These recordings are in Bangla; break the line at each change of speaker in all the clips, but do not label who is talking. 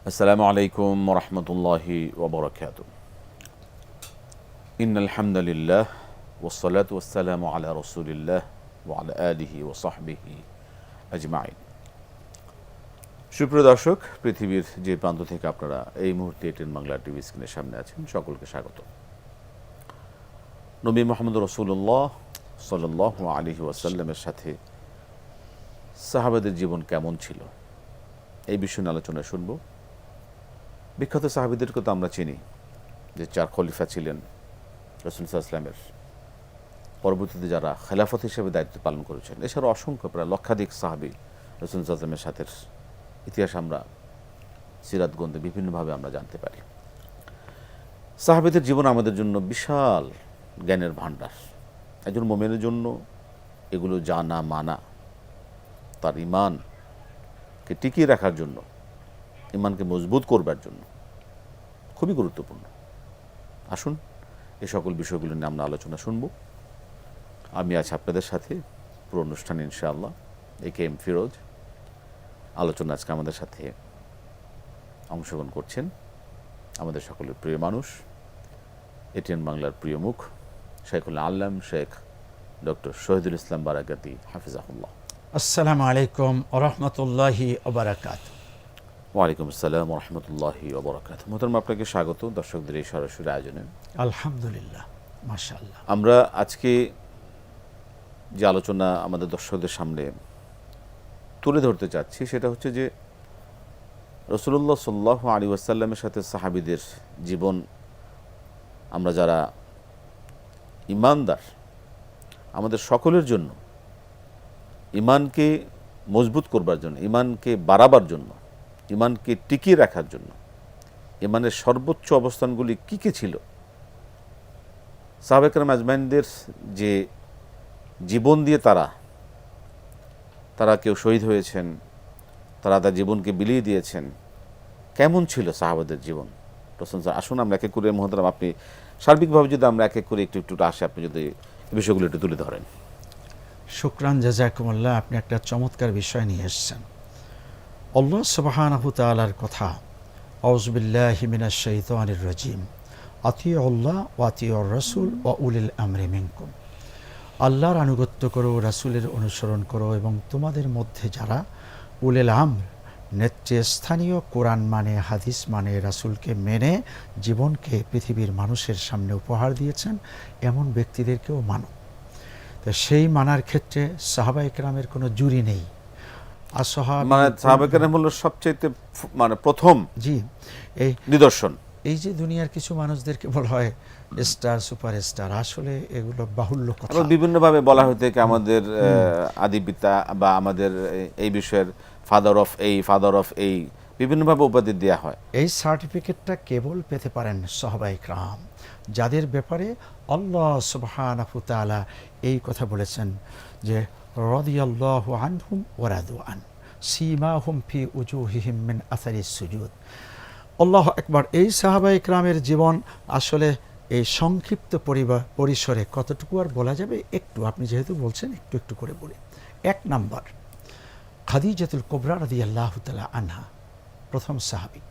আসসালামু আলাইকুম ওরহমতুল্লাহি ওবরাকাতুহু। ইন্নাল হামদুলিল্লাহ ওয়াসসালাতু ওয়াসসালামু আলা রাসূলিল্লাহ ওয়া আলা আলিহি ওয়া সাহবিহি আজমাইন। সুপ্রিয় দর্শক, পৃথিবীর যে প্রান্ত থেকে আপনারা এই মুহূর্তে এটিএন বাংলা টিভি স্ক্রিনের সামনে আছেন, সকলকে স্বাগত। নবী মুহাম্মদ রাসূলুল্লাহ সাল্লাল্লাহু আলাইহি ওয়াসাল্লামের সাথে সাহাবাদের জীবন কেমন ছিল, এই বিষয়ে নিয়ে আলোচনা শুনব। বিখ্যাত সাহাবীদেরকে তো আমরা চিনি, যে চার খলিফা ছিলেন রাসূল সাল্লাল্লাহু আলাইহি ওয়াসাল্লামের, পরবর্তীতে যারা খেলাফত হিসেবে দায়িত্ব পালন করেছেন। এছাড়াও অসংখ্য প্রায় লক্ষাধিক সাহাবী রাসূল সাল্লাল্লাহু আলাইহি ওয়াসাল্লামের সাথে ইতিহাস আমরা সিরাত গ্রন্থে বিভিন্নভাবে আমরা জানতে পারি। সাহাবীদের জীবন আমাদের জন্য বিশাল জ্ঞানের ভাণ্ডার। একজন মুমিনের জন্য এগুলো জানা, মানা, তার ঈমানকে টিকিয়ে রাখার জন্য, ঈমানকে মজবুত করবার জন্য খুবই গুরুত্বপূর্ণ। আসুন এই সকল বিষয়গুলো নিয়ে আমরা আলোচনা শুনব। আমি আছি আপনাদের সাথে পুরো অনুষ্ঠানে ইনশাআল্লাহ। একেএম ফিরোজ। আলোচনা আজকে আমাদের সাথে অংশগ্রহণ করছেন আমাদের সকলের প্রিয় মানুষ, এটিএন বাংলার প্রিয় মুখ, শেখুল আল্লাম শেখ ডক্টর শহীদুল ইসলাম বারাকাতি হাফিজাহুল্লাহ।
আসসালামু আলাইকুম ওরহমতুল্লাহি ওবারাকাতুহু।
ওয়ালাইকুম আসসালাম ওরহমতুল্লাহি ওবরাকাতুহু। মোহতারাম, আপনাকে স্বাগত দর্শকদের এই সরাসরি আয়োজনে।
আলহামদুলিল্লাহ, মাশাআল্লাহ।
আমরা আজকে যে আলোচনা আমাদের দর্শকদের সামনে তুলে ধরতে চাচ্ছি সেটা হচ্ছে যে রাসূলুল্লাহ সাল্লাল্লাহু আলাইহি ওয়াসাল্লামের সাথে সাহাবীদের জীবন, আমরা যারা ঈমানদার, আমাদের সকলের জন্য ঈমানকে মজবুত করবার জন্য, ঈমানকে বাড়াবার জন্য, ঈমানকে টিকিয়ে রাখার জন্য ঈমানের সর্বোচ্চ অবস্থানগুলি কী কী ছিল, সাহাবা কেরাম আজমাইনদের যে জীবন দিয়ে তারা কেউ শহীদ হয়েছেন, তারা তার জীবনকে বিলিয়ে দিয়েছেন, কেমন ছিল সাহাবাদের জীবন। আসুন আমরা এক এক করে, মোহতারাম আপনি সার্বিকভাবে যদি আমরা এক এক করে একটু একটু আসে, আপনি যদি এই বিষয়গুলো একটু তুলে ধরেন।
শুকরান, জাযাকুমুল্লাহ। আপনি একটা চমৎকার বিষয় নিয়ে এসেছেন। আল্লাহ সুবহানাহু ওয়া তাআলার কথা, আউযু বিল্লাহি মিনাশ শাইতানির রাজীম, আতিউল্লাহ ওয়া আতিউর রাসূল ওয়া উলিল আমরি মিনকুম। আল্লাহর আনুগত্য করো, রাসূলের অনুসরণ করো, এবং তোমাদের মধ্যে যারা উলিল আমর, নেতৃস্থানীয়, কোরআন মানে, হাদিস মানে, রাসূলকে মেনে জীবনকে পৃথিবীর মানুষের সামনে উপহার দিয়েছেন, এমন ব্যক্তিদেরকেও মানো। তো সেই মানার ক্ষেত্রে সাহাবায়ে কেরামের কোনো জুরি নেই।
মানে সাহাবায়ে কেরাম হলো সবচেয়ে মানে প্রথম
জি এই
নিদর্শন।
এই যে দুনিয়ার কিছু মানুষদেরকে বলা হয় স্টার, সুপারস্টার, আসলে এগুলো বাহুল্য কথা।
বিভিন্নভাবে বলা হয়ে থাকে আমাদের আদি পিতা বা আমাদের এই বিষয়ের ফাদার অফ এই বিভিন্নভাবে উপাধি দেওয়া হয়।
এই সার্টিফিকেটটা কেবল পেতে পারেন সাহাবায়ে কেরাম, যাদের ব্যাপারে আল্লাহ সুবহানাহু ওয়া তাআলা এই কথা বলেছেন যে রাদিয়াল্লাহু আনহুম ওয়া রাদু আন সীমাহুম ফি উজুহিহিম মিন আসারিস সুজুদ। আল্লাহু আকবার। এই সাহাবায়ে কেরামের জীবন আসলে এই সংক্ষিপ্ত পরিসরে কতটুকু আর বলা যাবে, একটু আপনি যেহেতু বলছেন একটু একটু করে বলি। এক নাম্বার, খাদিজাতুল কুবরা রাদিয়াল্লাহু তাআলা আনহা, প্রথম সাহাবী।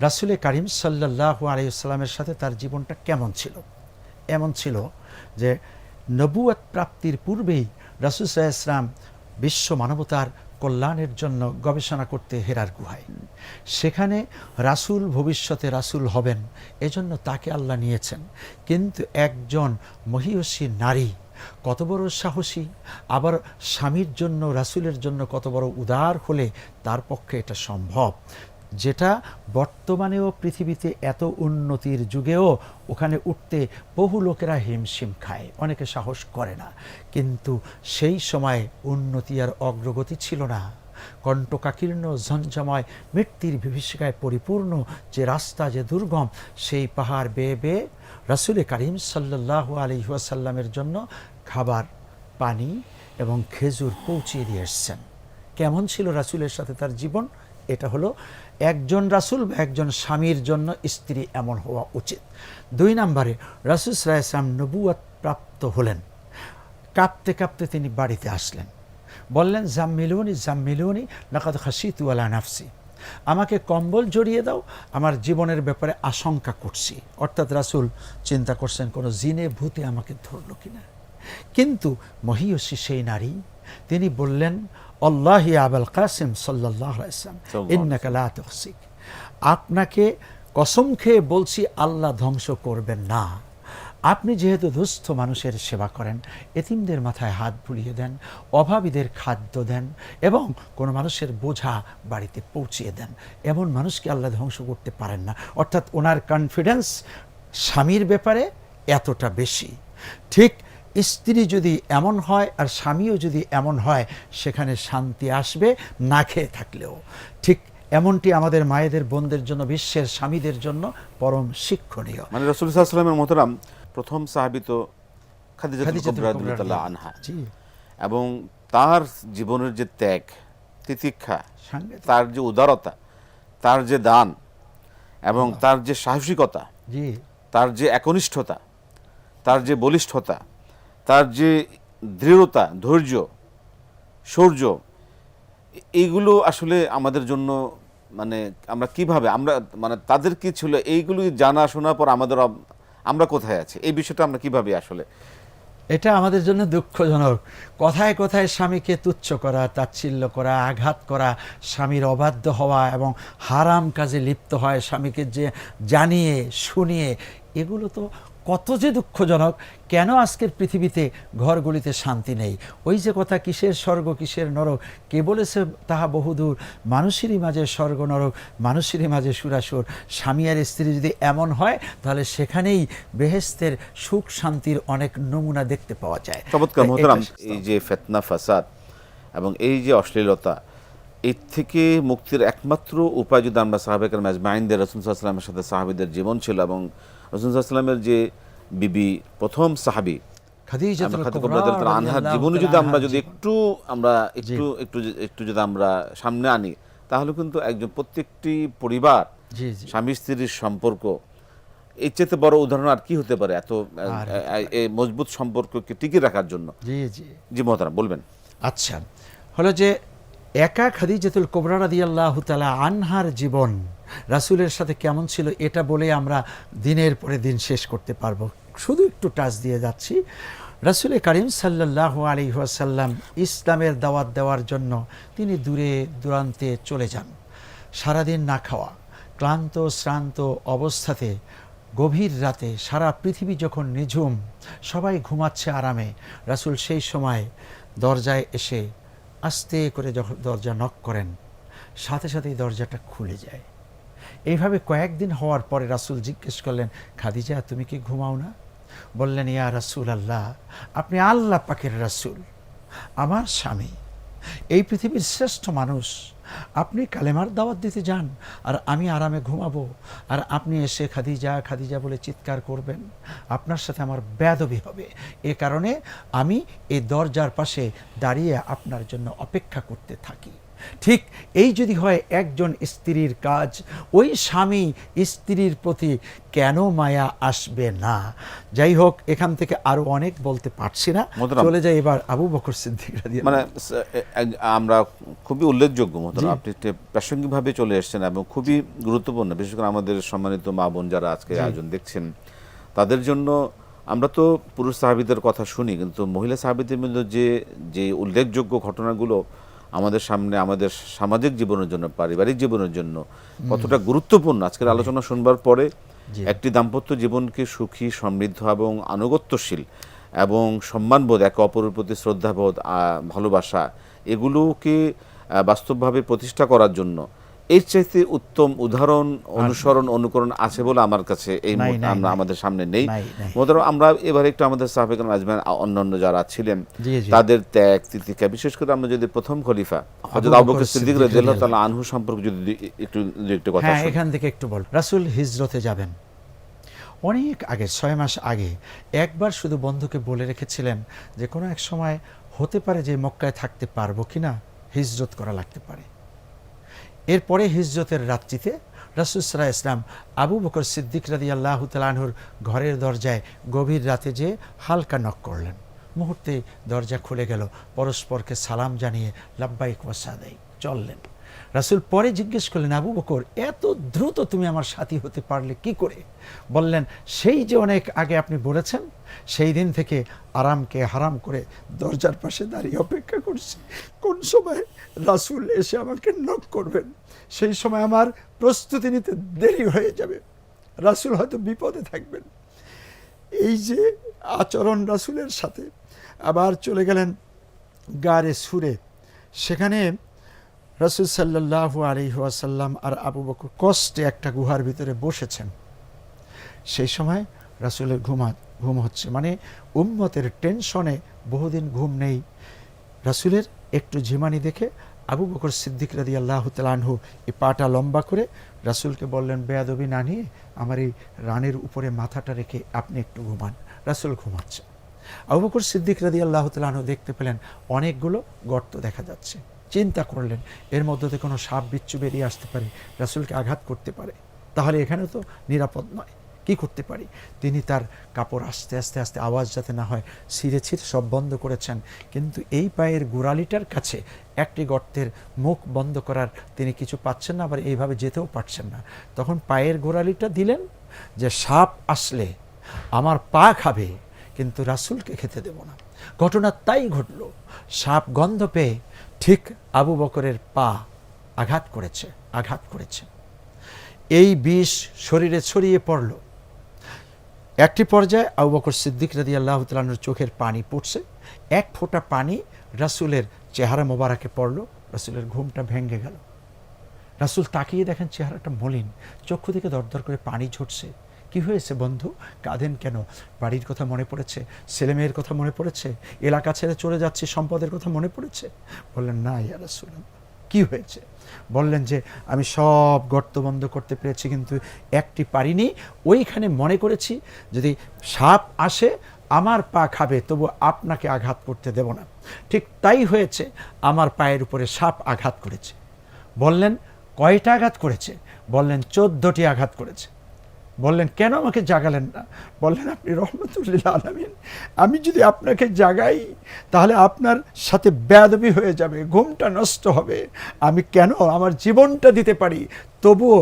রাসূল কারীম সাল্লাল্লাহু আলাইহি ওয়াসাল্লামের সাথে তার জীবনটা কেমন ছিল? এমন ছিল যে নবুয়ত প্রাপ্তির পূর্বেই রাসূল সাল্লাল্লাহু আলাইহি ওয়াসাল্লাম বিশ্ব মানবতার কল্যাণের জন্য গবেষণা করতে হেরার গুহায়। সেখানে রাসূল ভবিষ্যতে রাসূল হবেন, এজন্য তাকে আল্লাহ নিয়েছেন। কিন্তু একজন মহিয়সী নারী কত বড় সাহসী, আবার স্বামীর জন্য, রাসূলের জন্য কত বড় উদার হলে তার পক্ষে এটা সম্ভব, যেটা বর্তমানেও পৃথিবীতে এত উন্নতির যুগেও ওখানে উঠতে বহু লোকেরা হিমশিম খায়, অনেকে সাহস করে না। কিন্তু সেই সময় উন্নতি আর অগ্রগতি ছিল না। কণ্টকাকীর্ণ, ঝঞ্ঝাময়, মৃত্যুর বিভীষিকায় পরিপূর্ণ যে রাস্তা, যে দুর্গম, সেই পাহাড় বেয়ে বেয়ে রাসূল কারীম সাল্লাল্লাহু আলাইহি ওয়াসাল্লামের জন্য খাবার, পানি এবং খেজুর পৌঁছিয়ে দিয়ে এসছেন। কেমন ছিল রাসূলের সাথে তার জীবন? এটা হলো একজন রাসূল বা একজন স্বামীর জন্য স্ত্রী এমন হওয়া উচিত। দুই নম্বরে, রাসূল সাল্লাল্লাহু আলাইহি ওয়াসাল্লাম নবুয়ত প্রাপ্ত হলেন, কাঁপতে কাঁপতে তিনি বাড়িতে আসলেন, বললেন জাম্মিলুনি জাম্মিলুনি লাকাদ খাশিতু আলা নাফসি। আমাকে কম্বল জড়িয়ে দাও, আমার জীবনের ব্যাপারে আশঙ্কা করছি। অর্থাৎ রাসূল চিন্তা করছেন কোনো জিনে ভূতে আমাকে ধরল কিনা। কিন্তু মহিয়সী সেই নারী, তিনি বললেন, আল্লাহি আবুল কাসিম সাল্লাল্লাহু আলাইহি ওয়াসাল্লাম ইন্নাকা লা তুহসিক, আপনাকে কসম খেয়ে বলছি আল্লাহ ধ্বংস করবেন না। আপনি যেহেতু দুস্থ মানুষের সেবা করেন, এতিমদের মাথায় হাত বুলিয়ে দেন, অভাবীদের খাদ্য দেন এবং কোনো মানুষের বোঝা বাড়িতে পৌঁছিয়ে দেন, এমন মানুষকে আল্লাহ ধ্বংস করতে পারেন না। অর্থাৎ ওনার কনফিডেন্স স্বামীর ব্যাপারে এতটা বেশি। ঠিক স্ত্রী যদি এমন হয় আর স্বামীও যদি এমন হয়, সেখানে শান্তি আসবে না খেয়ে থাকলেও। ঠিক এমনটি আমাদের মায়েদের বোনদের জন্য, বিশ্বের স্বামীদের জন্য পরম শিক্ষণীয়।
মানে রাসূল সাল্লাল্লাহু আলাইহি ওয়াসাল্লামের মোহতারাম প্রথম সাহাবী তো খাদিজাতুল
খাদিজাতুল
কুবরা
কুবরা
রাদিয়াল্লাহু আনহা,
জি,
এবং তার জীবনের যে ত্যাগ তিতিক্ষা,
সাংঘাতিক।
তার যে উদারতা, তার যে দান এবং তার যে সাহসিকতা,
জি,
তার যে একনিষ্ঠতা, তার যে বলিষ্ঠতা, তার যে দৃঢ়তা, ধৈর্য, শৌর্য, এইগুলো আসলে আমাদের জন্য মানে আমরা কিভাবে আমরা মানে তাদের কি ছিল এইগুলো জানা শোনার পর আমরা কোথায় আছি, এই বিষয়টা আমরা কিভাবে আসলে
এটা আমাদের জন্য দুঃখজনক। কথায় কথায় স্বামীকে তুচ্ছ করা, তাচ্ছিল্য করা, আঘাত করা, স্বামীর অবাধ্য হওয়া এবং হারাম কাজে লিপ্ত হয় স্বামীকে যে জানিয়ে শুনিয়ে, এগুলো তো কত যে দুঃখজনক। কেন আজকের পৃথিবীতে ঘরগুলিতে শান্তি নেই? ওই যে কথা, কিসের স্বর্গ কিসের নরক, কে বলেছে তাহা বহুদূর, মানুষেরই মাঝে স্বর্গ নরক, মানুষেরই মাঝে সুরাসুর। স্বামী আর স্ত্রী যদি এমন হয়, তাহলে সেখানেই বেহেশতের সুখ শান্তির অনেক নমুনা দেখতে পাওয়া যায়।
চমৎকার মোহতারাম।
এটা-
এই যে ফিতনা ফাসাদ এবং এই যে অশ্লীলতা, এর থেকে মুক্তির একমাত্র উপায় যদি আমরা সাহাবায়ে কেরাম আজমাইনদের, রাসূল সাল্লাল্লাহু আলাইহি ওয়াসাল্লামের সাথে সাহাবীদের জীবন ছিল এবং রাসূল সাল্লাল্লাহু আলাইহি ওয়াসাল্লামের যে বিবি প্রথম সাহাবী
খাদিজাতুল
খাদিজা
কুবরা
কুবরা আনহার
রাদিয়াল্লাহু
জীবনে যদি
তাআলা
আমরা
আনহার
যদি একটু যদি আমরা সামনে আনি, তাহলে কিন্তু একজন প্রত্যেকটি পরিবার,
জি জি
স্বামী স্ত্রীর সম্পর্ক, এর চেয়ে বড় উদাহরণ আর কি হতে পারে এত এই মজবুত সম্পর্ককে টিকিয়ে রাখার জন্য।
জি জি
জি মোহতারাম, বলবেন।
আচ্ছা, হলো যে একা খাদিজাতুল কুবরা রাদিয়াল্লাহু তাআলা আনহার জীবন রাসূলের সাথে কেমন ছিল, এটা বলে আমরা দিনের পরে দিন শেষ করতে পারবো। শুধু একটু টাচ দিয়ে যাচ্ছি। রাসূল করিম সাল্লাল্লাহু আলাইহি ওয়াসাল্লাম ইসলামের দাওয়াত দেওয়ার জন্য তিনি দূরে দূরান্তে চলে যান। সারাদিন না খাওয়া, ক্লান্ত শ্রান্ত অবস্থাতে গভীর রাতে, সারা পৃথিবী যখন নিঝুম, সবাই ঘুমাচ্ছে আরামে, রাসূল সেই সময় দরজায় এসে আস্তে করে যখন দরজা নক করেন, সাথে সাথেই দরজাটা খুলে যায়। এইভাবে কয়েকদিন হওয়ার পরে রাসূল জিজ্ঞেস করলেন, খাদিজা তুমি কি ঘুমাও না? বললেন, ইয়া রাসূল আল্লাহ, আপনি আল্লাহ পাকের রাসূল, আমার স্বামী, এই পৃথিবীর শ্রেষ্ঠ মানুষ, আপনি কালেমার দাওয়াত দিতে যান আর আমি আরামে ঘুমাবো, আর আপনি এসে খাদিজা খাদিজা বলে চিৎকার করবেন, আপনার সাথে আমার বেয়াদবি হবে। এ কারণে আমি এই দরজার পাশে দাঁড়িয়ে আপনার জন্য অপেক্ষা করতে থাকি। ঠিক এই যদি হয় একজন স্ত্রীর কাজ, ওই স্বামী স্ত্রীর প্রতি কেন মায়া আসবে না? যাই হোক, এখান থেকে আরো অনেক বলতে পারছি না,
মোহতারাম,
চলে যাই এবার আবু বকর সিদ্দিক রাদিয়াল্লাহু
মানে আমরা খুবই উল্লেখযোগ্য মোহতারাম, আপনি প্রাসঙ্গিকভাবে চলে এসেছেন এবং খুবই গুরুত্বপূর্ণ, বিশেষ করে আমাদের সম্মানিত মা বোন যারা আজকে আয়োজন দেখছেন তাদের জন্য। আমরা তো পুরুষ সাহাবীদের কথা শুনি, কিন্তু মহিলা সাহাবীদের মধ্যে যে উল্লেখযোগ্য ঘটনাগুলো আমাদের সামনে, আমাদের সামাজিক জীবনের জন্য, পারিবারিক জীবনের জন্য কতটা গুরুত্বপূর্ণ, আজকের আলোচনা শুনবার পরে একটি দাম্পত্য জীবনকে সুখী, সমৃদ্ধ এবং আনুগত্যশীল এবং সম্মানবোধ, একে অপরের প্রতি শ্রদ্ধাবোধ, ভালোবাসা, এগুলোকে বাস্তবভাবে প্রতিষ্ঠা করার জন্য এর চাইতে উত্তম উদাহরণ, অনুসরণ, অনুকরণ আছে বলে আমার কাছে এই মুহূর্তে আমরা আমাদের সামনে নেই। মোহতারাম, আমরা এবারে একটু আমাদের সাহাবায়ে কেরাম আজমাইন অন্যান্য যারা ছিলেন তাদের ত্যাগ তিতিক্ষা, বিশেষ করে আমরা যদি প্রথম খলিফা হযরত আবু বকর সিদ্দিক রাদিয়াল্লাহু তাআলা আনহু সম্পর্কে যদি একটু কথা শুনি।
এখান থেকে একটু বল। রাসূল হিজরতে যাবেন অনেক আগে, 6 মাস আগে একবার শুধু বন্ধুকে বলে রেখেছিলেন যে কোনো এক সময় হতে পারে যে মক্কায় থাকতে পারবো কিনা, হিজরত করা লাগতে পারে। এরপরে হিজরতের রাত্রিতে রাসূল সাল্লাল্লাহু আলাইহি ওয়াসাল্লাম আবু বকর সিদ্দিক রাদিয়াল্লাহু তাআলা আনহুর ঘরের দরজায় গভীর রাতে যে হালকা নক করলেন। মুহূর্তে দরজা খুলে গেল, পরস্পরকে সালাম জানিয়ে লাব্বাইক ওয়া সাদাইক চললেন। রাসূল পরে জিজ্ঞেস করলেন, আবু বকর, এত দ্রুত তুমি আমার সাথী হতে পারলে কি করে? বললেন, সেই যে অনেক আগে আপনি বলেছেন, সেই দিন থেকে আরামকে হারাম করে দরজার পাশে দাঁড়িয়ে অপেক্ষা করছি কোন সময় রাসূল এসে আমাকে নক করবেন। সেই সময় আমার প্রস্তুতি নিতে দেরি হয়ে যাবে, রাসূল হয়তো বিপদে থাকবেন। এই যে আচরণ রাসূলের সাথে। আবার চলে গেলেন গারে সুরে, সেখানে রাসূল সাল্লাল্লাহু আলাইহি ওয়াসাল্লাম আর আবু বকর কষ্টে একটা গুহার ভিতরে বসেছেন। সেই সময় রাসূলের ঘুম হচ্ছে, মানে উম্মতের টেনশনে বহুদিন ঘুম নেই। রাসূলের একটু ঝিমানি দেখে আবু বকর সিদ্দিক রাদিয়াল্লাহু তাআলা আনহু এই পাটা লম্বা করে রাসূলকে বললেন, বেয়াদবি না নিয়ে আমার এই রানের উপরে মাথাটা রেখে আপনি একটু ঘুমান। রাসূল ঘুমাচ্ছে। আবু বকর সিদ্দিক রাদিয়াল্লাহু তাআলা আনহু দেখতে পেলেন অনেকগুলো গর্ত দেখা যাচ্ছে। চিন্তা করলেন, এর মধ্যে থেকে কোনো সাপ বিচ্ছু বেরিয়ে আসতে পারে, রাসূলকে আঘাত করতে পারে, তাহলে এখানে তো নিরাপদ নয়, কি করতে পারি? তিনি তার কাপড় আস্তে আস্তে আস্তে আওয়াজ যাতে না হয় ছিঁড়ে ছিঁড়ে সব বন্ধ করেছেন, কিন্তু এই পায়ের গোড়ালিটার কাছে একটি গর্তের মুখ বন্ধ করার তিনি কিছু পাচ্ছেন না, আবার এইভাবে যেতেও পারছেন না। তখন পায়ের গোড়ালিটা দিলেন যে সাপ আসলে আমার পা খাবে, কিন্তু রাসূলকে খেতে দেব না। ঘটনা তাই ঘটল। সাপ গন্ধ পেয়ে ঠিক আবু বকরের পা আঘাত করেছে। এই বিষ শরীরে ছড়িয়ে পড়ল। একটি পর্যায়ে আবু বকর সিদ্দিক রাদিয়াল্লাহু তাআলা আনহুর চোখের পানি পড়ছে, এক ফোঁটা পানি রাসূলের চেহারা মোবারকে পড়ল, রাসূলের ঘুমটা ভেঙে গেল। রাসূল তাকিয়ে দেখেন চেহারাটা মলিন, চক্ষু থেকে দরদর করে পানি ঝরছে। কি হয়েছে বন্ধু, কাঁদেন কেন? বাড়ির কথা মনে পড়েছে, ছেলেমেয়ের কথা মনে পড়েছে, এলাকা ছেড়ে চলে যাচ্ছি, সম্পদের কথা মনে পড়েছে? বললেন, না ইয়া রাসূলুল্লাহ। কি হয়েছে? বললেন যে আমি সব গর্ত বন্ধ করতে পেরেছি, কিন্তু একটি পারিনি। ওইখানে মনে করেছি যদি সাপ আসে আমার পা খাবে, তবু আপনাকে আঘাত করতে দেব না। ঠিক তাই হয়েছে, আমার পায়ের উপরে সাপ আঘাত করেছে। বললেন, কয়টা আঘাত করেছে? বললেন, 14টি আঘাত করেছে। বললেন, কেন আমাকে জাগালেন না? বললেন, আপনি রহমতুল্লিল আলামিন, আমি যদি আপনাকে জাগাই তাহলে আপনার সাথে বেয়াদবি হয়ে যাবে, ঘুমটা নষ্ট হবে। আমি কেন আমার জীবনটা দিতে পারি, তবুও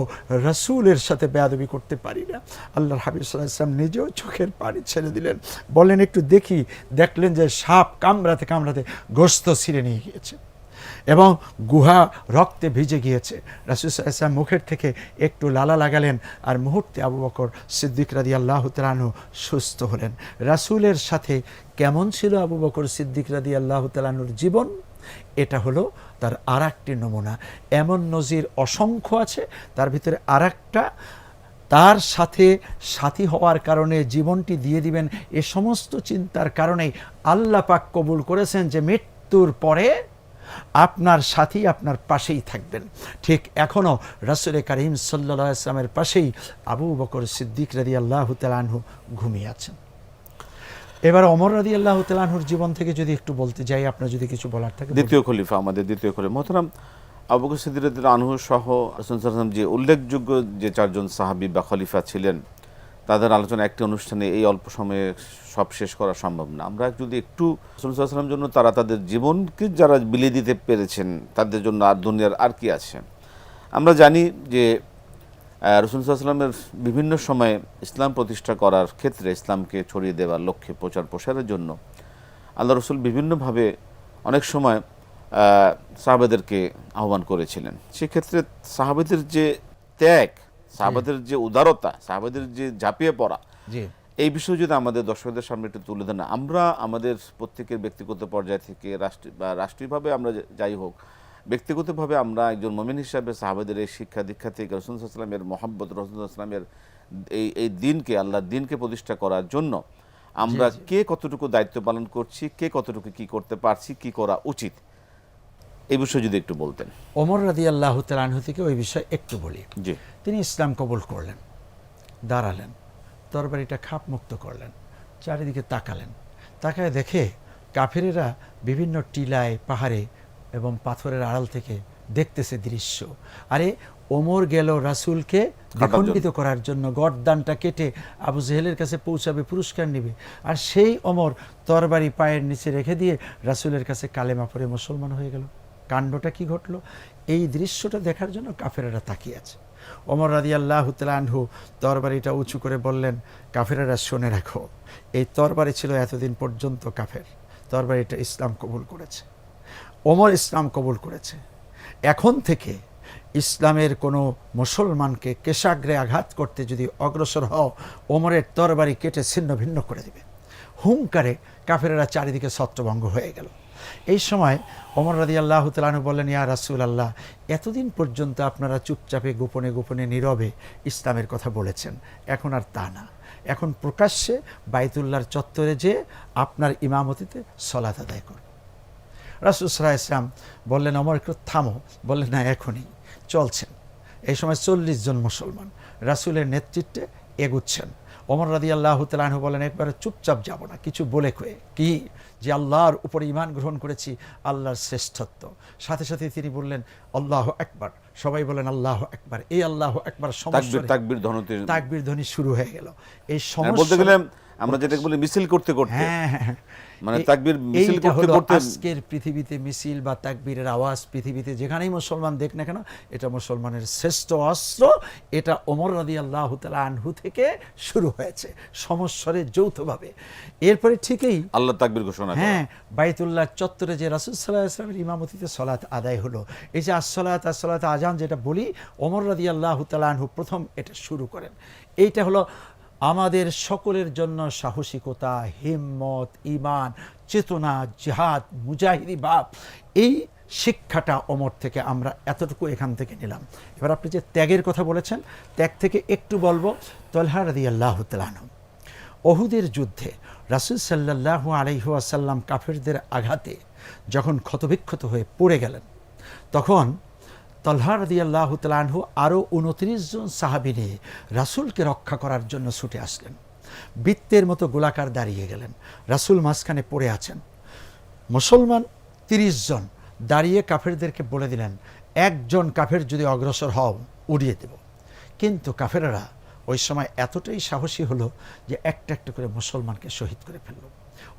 রাসূলের সাথে বেয়াদবি করতে পারি না। আল্লাহর হাবিব সাল্লাল্লাহু আলাইহি ওয়াসাল্লাম নিজেও চোখের পানি ছেড়ে দিলেন, বললেন, একটু দেখি। দেখলেন যে সাপ কামড়াতে কামড়াতে গোশত ছিঁড়ে নিয়ে গিয়েছে এবং গুহা রক্তে ভিজে গিয়েছে। রাসূল সাল্লাল্লাহু আলাইহি ওয়াসাল্লাম মুখের থেকে একটু লালা লাগালেন, আর মুহূর্তে আবু বকর সিদ্দিক রাদিয়াল্লাহু তাআলা আনহু সুস্থ হলেন। রাসূলের সাথে কেমন ছিল আবু বকর সিদ্দিক রাদিয়াল্লাহু তাআলা আনহুর জীবন? এটা হলো তার আরেকটি নমুনা। এমন নজির অসংখ্য আছে, তার ভিতরে আরেকটা, তার সাথে সাথী হওয়ার কারণে জীবনটি দিয়ে দিবেন, এ সমস্ত চিন্তার কারণেই আল্লাহ পাক কবুল করেছেন যে মৃত্যুর পরে আপনার সাথী আপনার পাশেই থাকবেন। ঠিক এখনও রাসূল কারীম সাল্লাল্লাহু আলাইহি ওয়াসাল্লামের পাশেই আবু বকর সিদ্দিক রাদিয়াল্লাহু তাআলা আনহু ঘুমিয়ে আছেন। এবার ওমর রাদিয়াল্লাহু তাআলা আনহুর জীবন থেকে যদি একটু বলতে যাই, আপনার যদি কিছু বলার থাকে।
দ্বিতীয় খলিফা, আমাদের দ্বিতীয় খলিফা মোহতারাম আবু বকর সিদ্দিক রাদিয়াল্লাহু আনহু সহ রাসূল সাল্লাল্লাহু আলাইহি ওয়াসাল্লাম যে উল্লেখযোগ্য যে 4 জন সাহাবী বা খলিফা ছিলেন, তাদের আলোচনা একটি অনুষ্ঠানে এই অল্প সময়ে সব শেষ করা সম্ভব না। আমরা যদি একটু রাসূল সাল্লাল্লাহু আলাইহি ওয়াসাল্লামের জন্য তাদের জীবনকে যারা বিলিয়ে দিতে পেরেছেন, তাদের জন্য আর দুনিয়ার আর কি আছে। আমরা জানি যে রাসূল সাল্লাল্লাহু আলাইহি ওয়াসাল্লামের বিভিন্ন সময়ে ইসলাম প্রতিষ্ঠা করার ক্ষেত্রে, ইসলামকে ছড়িয়ে দেওয়ার লক্ষ্যে প্রচার প্রসারের জন্য আল্লাহ রাসূল বিভিন্নভাবে অনেক সময় সাহাবাদেরকে আহ্বান করেছিলেন। সেক্ষেত্রে সাহাবাদের যে ত্যাগ, সাহাবাদের যে উদারতা, সাহাবাদের যে ঝাঁপিয়ে পড়া, এই বিষয়ে যদি আমাদের দর্শকদের সামনে একটু তুলে দেন, আমরা আমাদের প্রত্যেকের ব্যক্তিগত পর্যায় থেকে রাষ্ট্রীয়ভাবে আমরা যাই হোক, ব্যক্তিগতভাবে আমরা একজন মুমিন হিসাবে সাহাবাদের এই শিক্ষা দীক্ষা থেকে রাসূল সাল্লাল্লাহু আলাইহি ওয়াসাল্লামের মহব্বত, রাসূল সাল্লাল্লাহু আলাইহি ওয়াসাল্লামের এই দিনকে, আল্লাহর দিনকে প্রতিষ্ঠা করার জন্য আমরা কে কতটুকু দায়িত্ব পালন করছি, কে কতটুকু কি করতে পারছি, কি করা উচিত, এই বিষয়ে যদি একটু বলতেন।
ওমর রাদিয়াল্লাহু তাআলা আনহু থেকে ওই বিষয়ে একটু বলি।
জি।
তিনি ইসলাম কবুল করলেন, দাঁড়ালেন, তরবারিটা খাপ মুক্ত করলেন, চারিদিকে তাকালেন, তাকায় দেখে কাফেরেরা বিভিন্ন টিলায়, পাহাড়ে এবং পাথরের আড়াল থেকে দেখতেছে দৃশ্য। আরে ওমর গেল রাসূলকে দ্বিখণ্ডিত করার জন্য, গর্দানটা কেটে আবু জেহেলের কাছে পৌঁছাবে, পুরস্কার নেবে, আর সেই ওমর তরবারি পায়ের নিচে রেখে দিয়ে রাসূলের কাছে কালেমা পড়ে মুসলমান হয়ে গেল। কাণ্ডটা কি ঘটলো? এই দৃশ্যটা দেখার জন্য কাফেরেরা তাকিয়ে আছে। ওমর রাদিয়াল্লাহু তাআলা আনহু তরবারিটা উঁচু করে বললেন, কাফেরেরা শুনে রাখো, এই তরবারি ছিল এতদিন পর্যন্ত কাফের, তরবারিটা ইসলাম কবুল করেছে, ওমর ইসলাম কবুল করেছে, এখন থেকে ইসলামের কোনো মুসলমানকে কেশাগ্রে আঘাত করতে যদি অগ্রসর হও, ওমরের তরবারি কেটে ছিন্ন ভিন্ন করে দেবে। হুঙ্কারে কাফেরেরা চারিদিকে ছত্রভঙ্গ হয়ে গেল। এই সময় ওমর রাদিয়াল্লাহু তাআলা আনহু বললেন, ইয়া রাসূলুল্লাহ, এতদিন পর্যন্ত আপনারা চুপচাপে গোপনে গোপনে নীরবে ইসলামের কথা বলেছেন, এখন আর তা না, এখন প্রকাশ্যে বাইতুল্লাহর চত্বরে যে আপনার ইমামতিতে সলাত আদায় করুন। রাসূল সাল্লাল্লাহু আলাইহি ওয়াসাল্লাম বললেন, ওমর একটু থামো। বললেন, না, এখনই চলছেন। এই সময় 40 জন মুসলমান রাসূলের নেতৃত্বে এগুচ্ছেন। ওমর রাদিয়াল্লাহু তাআলা আনহু বলেন, একবারে চুপচাপ যাব না, কিছু বলে কয়ে, কি যে আল্লাহর উপরে ঈমান গ্রহণ করেছি, আল্লাহর শ্রেষ্ঠত্ব। সাথে সাথে তিনি বললেন, আল্লাহু আকবার। সবাই বলেন আল্লাহু আকবার। এই আল্লাহু আকবার তাকবীর ধ্বনি শুরু হয়ে গেল। এই সমস্যা
বলতে গেলে আমরা যেটা বলি মিছিল করতে করতে, মানে তাকবীর মিছিল করতে করতে
আজকের পৃথিবীতে মিছিল বা তাকবীরের আওয়াজ পৃথিবীতে যেখানেই মুসলমান দেখ না কেন, এটা মুসলমানের শ্রেষ্ঠ অস্ত্র। এটা ওমর রাদিয়াল্লাহু তাআলা আনহু থেকে শুরু হয়েছে সমস্বরে যৌথভাবে। এরপরে ঠিকই
আল্লাহ তাকবীর ঘোষণা করেন।
হ্যাঁ, বাইতুল্লাহ চত্বরে যে রাসূল সাল্লাল্লাহু আলাইহি ওয়াসাল্লামের ইমামতিতে সালাত আদায় হলো, এই যে আসসালাত আজান যেটা বলি, ওমর রাদিয়াল্লাহু তাআলা আনহু প্রথম এটা শুরু করেন। এইটা হলো আমাদের সকলের জন্য সাহসিকতা, হিম্মত, ঈমান, চেতনা, জিহাদ, মুজাহিদি ভাব, এই শিক্ষাটা ওমর থেকে আমরা এতটুকু এখান থেকে নিলাম। এবার আপনি যে ত্যাগের কথা বলেছেন, ত্যাগ থেকে একটু বলবো। তালহা রাদিয়াল্লাহু তাআলা আনহু উহুদের যুদ্ধে রাসূল সাল্লাল্লাহু আলাইহি ওয়াসাল্লাম কাফেরদের আঘাতে যখন ক্ষতবিক্ষত হয়ে পড়ে গেলেন, তখন তালহা রাদিয়াল্লাহু তাআলা আনহু আরও 29 জন সাহাবী নিয়ে রাসূলকে রক্ষা করার জন্য ছুটে আসলেন। বৃত্তের মতো গোলাকার দাঁড়িয়ে গেলেন, রাসূল মাঝখানে পড়ে আছেন। মুসলমান 30 জন দাঁড়িয়ে কাফেরদেরকে বলে দিলেন, একজন কাফের যদি অগ্রসর হও উড়িয়ে দেব। কিন্তু কাফেররা ওই সময় এতটাই সাহসী হলো যে একটা একটা করে মুসলমানকে শহীদ করে ফেলল।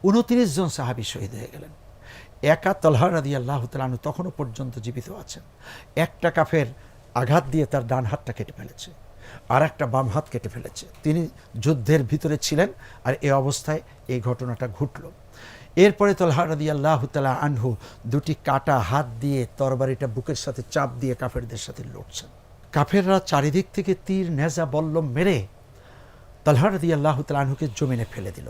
29 জন সাহাবী শহীদ হয়ে গেলেন। একা তালহা রাদিয়াল্লাহু তাআলা আনহু তখনও পর্যন্ত জীবিত আছেন। একটা কাফের আঘাত দিয়ে তার ডান হাতটা কেটে ফেলেছে, আর একটা বাম হাত কেটে ফেলেছে। তিনি যুদ্ধের ভিতরে ছিলেন, আর এই অবস্থায় এই ঘটনাটা ঘটল। এরপরে তালহা রাদিয়াল্লাহু তাআলা আনহু দুটি কাটা হাত দিয়ে তরবারিটা বুকের সাথে চাপ দিয়ে কাফেরদের সাথে লড়ছেন। কাফেররা চারিদিক থেকে তীর, নেজা, বল্লম মেরে তালহা রাদিয়াল্লাহু তাআলা আনহুকে জমিনে ফেলে দিল।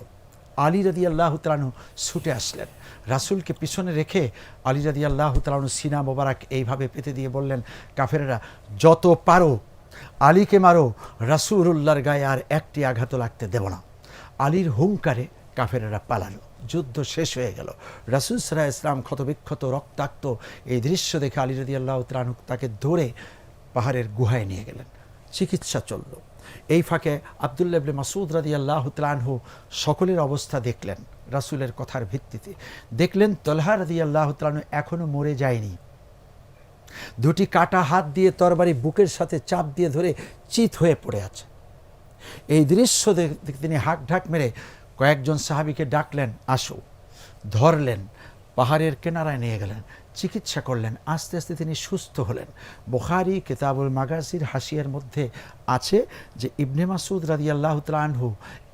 আলী রাদিয়াল্লাহু তাআলা আনহু ছুটে আসলেন, রাসূলকে পিছনে রেখে আলী রাদিয়াল্লাহু তাআলা আনহু সিনা মোবারক এইভাবে পেতে দিয়ে বললেন, কাফেররা যত পারো আলীকে মারো, রাসূলুল্লাহর গায়ে আর একটি আঘাত লাগতে দেব না। আলীর হুঙ্কারে কাফেররা পালালো, যুদ্ধ শেষ হয়ে গেল। রাসূল সাল্লাল্লাহু আলাইহি ওয়াসাল্লাম ক্ষতবিক্ষত, রক্তাক্ত এই দৃশ্য দেখে আলী রাদিয়াল্লাহু তাআলা আনহু তাকে ধরে পাহাড়ের গুহায় নিয়ে গেলেন। চিকিৎসা চলল। এই ফাঁকে আব্দুল্লাহ ইবনে মাসউদ রাদিয়াল্লাহু তাআলা আনহু সকলের অবস্থা দেখলেন, রাসূলের কথার ভিত্তিতে দেখলেন তালহা রাদিয়াল্লাহু তাআলা আনহু এখনো মরে যায়নি। দুটি কাটা হাত দিয়ে তরবারি বুকের সাথে চাপ দিয়ে ধরে চিত হয়ে পড়ে আছে। এই দৃশ্য দেখে তিনি হাঁক ঢাক মেরে কয়েকজন সাহাবীকে ডাকলেন, আসো। ধরলেন, পাহাড়ের কিনারায় নিয়ে গেলেন, চিকিৎসা করলেন। আস্তে আস্তে তিনি সুস্থ হলেন। বুখারী কিতাবুল মাগাজির হাসিয়ার মধ্যে আছে যে ইবনে মাসউদ রাদিয়াল্লাহু তাআলা আনহু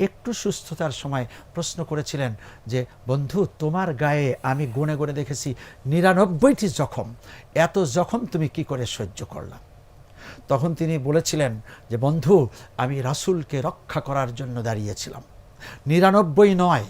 একটু সুস্থতার সময় প্রশ্ন করেছিলেন যে, বন্ধু, তোমার গায়ে আমি গুনে গুনে দেখেছি 99টি জখম, এত জখম তুমি কি করে সহ্য করলা? তখন তিনি বলেছিলেন যে, বন্ধু, আমি রাসূলকে রক্ষা করার জন্য দাঁড়িয়েছিলাম। 99 নয়,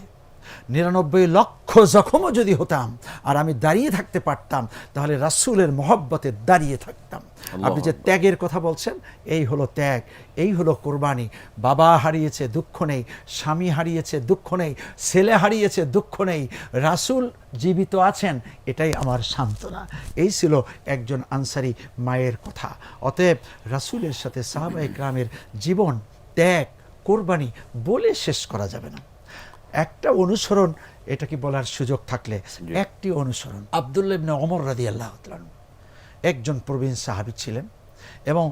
99 লক্ষ জখমও যদি হতাম আর আমি দাঁড়িয়ে থাকতে পারতাম, তাহলে রাসূলের মহব্বতে দাঁড়িয়ে থাকতাম। আপনি যে ত্যাগের কথা বলছেন, এই হলো ত্যাগ, এই হলো কোরবানি। বাবা হারিয়েছে, দুঃখ নেই। স্বামী হারিয়েছে, দুঃখ নেই। ছেলে হারিয়েছে, দুঃখ নেই। রাসূল জীবিত আছেন, এটাই আমার সান্ত্বনা। এই ছিল একজন আনসারী মায়ের কথা। অতএব রাসূলের সাথে সাহাবায়ে কেরামের জীবন, ত্যাগ, কোরবানি বলে শেষ করা যাবে না। একটা অনুসরণ, এটা কি বলার সুযোগ থাকলে একটি অনুসরণ, আব্দুল্লাহ ইবনে ওমর রাদিয়াল্লাহু তাআলা আনহু একজন প্রবীণ সাহাবী ছিলেন, এবং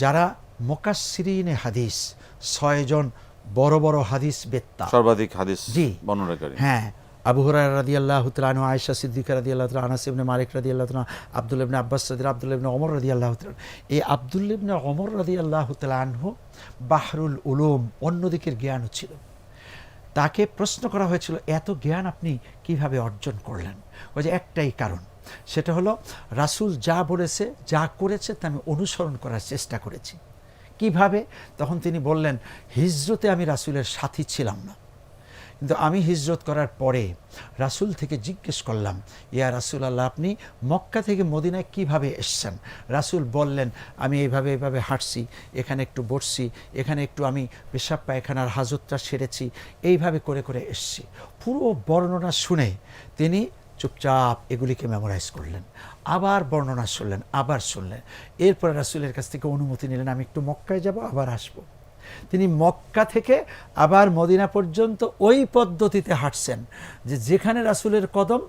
যারা মুকাসসিরিনে হাদিস, 6 জন বড় বড় হাদিস বেত্তা,
সর্বাধিক হাদিস বর্ণনাকারী,
হ্যাঁ, আবু হুরায়রা রাদিয়াল্লাহু তাআলা আনহু, আয়েশা সিদ্দিকা রাদিয়াল্লাহু তাআলা, আনাস ইবনে মালিক রাদিয়াল্লাহু তাআলা, আব্দুল্লাহ ইবনে আব্বাস রাদিয়াল্লাহু, আব্দুল্লাহ ইবনে ওমর রাদিয়াল্লাহু তাআলা। এই আব্দুল্লাহ ইবনে ওমর রাদিয়াল্লাহু তাআলা আনহু বাহরুল উলুম, অন্য দিকের জ্ঞানও ছিল। তাকে প্রশ্ন করা হয়েছিল, এত জ্ঞান আপনি কিভাবে অর্জন করলেন? ওই যে একটাই কারণ, সেটা হলো রাসূল যা বলেছে, যা করেছে তা আমি অনুসরণ করার চেষ্টা করেছি। কিভাবে? তখন তিনি বললেন, হিজরতে আমি রাসূলের সাথী ছিলাম না, কিন্তু আমি হিজরত করার পরে রাসূল থেকে জিজ্ঞেস করলাম, ইয়া রাসূলাল্লাহ, আপনি মক্কা থেকে মদিনায় কিভাবে এসছেন? রাসূল বললেন, আমি এইভাবে এইভাবে হাঁটছি, এখানে একটু বসছি, এখানে একটু আমি পেশাব পায়খানার হাজতটা সেরেছি, এইভাবে করে করে এসছি। পুরো বর্ণনা শুনে তিনি চুপচাপ এগুলিকে মেমোরাইজ করলেন, আবার বর্ণনা শুনলেন, আবার শুনলেন। এরপরে রাসূলের কাছ থেকে অনুমতি নিলেন, আমি একটু মক্কায় যাব, আবার আসবো। তিনি মক্কা থেকে আবার মদিনা পর্যন্ত ওই পদ্ধতিতে হাঁটছেন, যে যেখানে রাসূলের কদম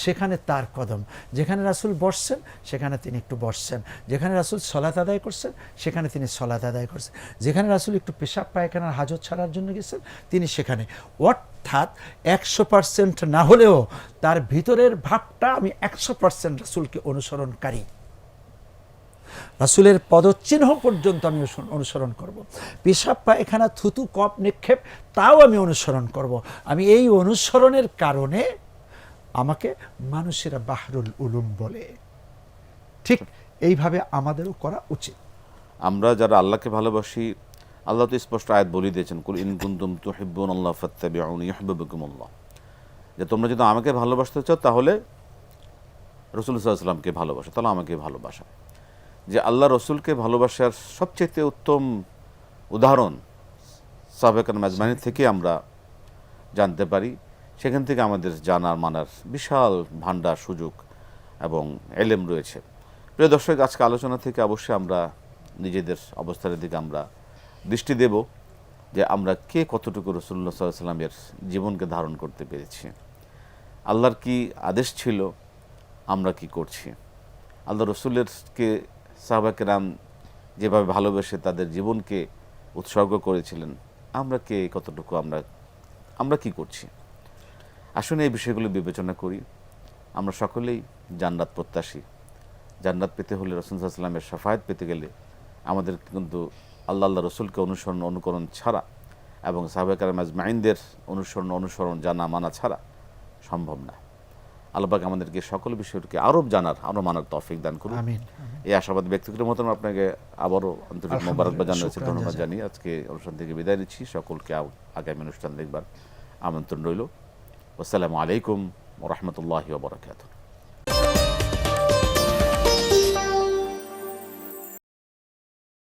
সেখানে তার কদম, যেখানে রাসূল বসছেন সেখানে তিনি একটু বসছেন, যেখানে রাসূল সলাত আদায় করছেন সেখানে তিনি সলাত আদায় করছেন, যেখানে রাসূল একটু পেশাব পায়খানার হাজত ছাড়ার জন্য গেছেন তিনি সেখানে। অর্থাৎ 100% না হলেও তার ভিতরের ভাবটা, আমি 100% রাসূলকে অনুসরণকারী, রাসূলের পদচিহ্ন পর্যন্ত আমি অনুসরণ করব। পেশাব পায়খানা থুতু কপ নিক্ষেপ তাও আমি অনুসরণ করব। আমি এই অনুসরণের কারণে আমাকে মানুষেরা বাহরুল উলুম বলে। ঠিক এইভাবে আমাদেরও করা উচিত।
আমরা যারা আল্লাহকে ভালোবাসি, আল্লাহ তো স্পষ্ট আয়াত বলে দিয়েছেন, কুল ইন কুনতুম তুহিব্বুনাল্লাহ ফাত্তাবিউনি ইউহিব্বুকুমুল্লাহ, যে তোমরা যদি আমাকে ভালোবাসতে চাও তাহলে রাসূল সাল্লাল্লাহু আলাইহি ওয়াসাল্লামকে ভালোবাসো, তাহলে আমাকে ভালোবাসা। যে আল্লাহ রসুলকে ভালোবাসার সবচেয়ে উত্তম উদাহরণ সাহাবায়ে কেরাম আজমাইন থেকে আমরা জানতে পারি। সেখান থেকে আমাদের জানার মানার বিশাল ভান্ডার, সুযোগ এবং এলেম রয়েছে। প্রিয় দর্শক, আজকে আলোচনা থেকে অবশ্যই আমরা নিজেদের অবস্থার দিকে আমরা দৃষ্টি দেব, যে আমরা কে কতটুকু রাসূলুল্লাহ সাল্লাল্লাহু আলাইহি ওয়াসাল্লামের জীবনকে ধারণ করতে পেরেছি। আল্লাহর কি আদেশ ছিল, আমরা কি করছি? আল্লাহ রসুলেরকে সাহাবায়ে কেরাম যেভাবে ভালোবেসে তাদের জীবনকে উৎসর্গ করেছিলেন, আমরা কে কতটুকু আমরা কি করছি? আসলে এই বিষয়গুলো বিবেচনা করি। আমরা সকলেই জান্নাত প্রত্যাশী। জান্নাত পেতে হলে রাসূল সাল্লাল্লাহু আলাইহি ওয়াসাল্লামের শাফায়াত পেতে গেলে আমাদের কিন্তু আল্লাহ রসুলকে অনুকরণ ছাড়া এবং সাহাবায়ে কেরাম আজমাইনদের অনুসরণ জানা মানা ছাড়া সম্ভব না। আল্লাহ পাক আমাদেরকে সকল বিষয়কে আরো জানার, আরো মানার তৌফিক দান করুন।
আমিন।
এই আশাবাদ ব্যক্ত করে মতন আপনাকে আবারও আন্তরিক মোবারকবাদ জানাচ্ছি, ধন্যবাদ জানিয়ে আজকে অনুষ্ঠান থেকে বিদায় নিচ্ছি। সকলকে আগামী অনুষ্ঠান দেখবার আমন্ত্রণ রইল। আসসালামু আলাইকুম ওয়া রাহমাতুল্লাহি ওয়া বারাকাতুহু।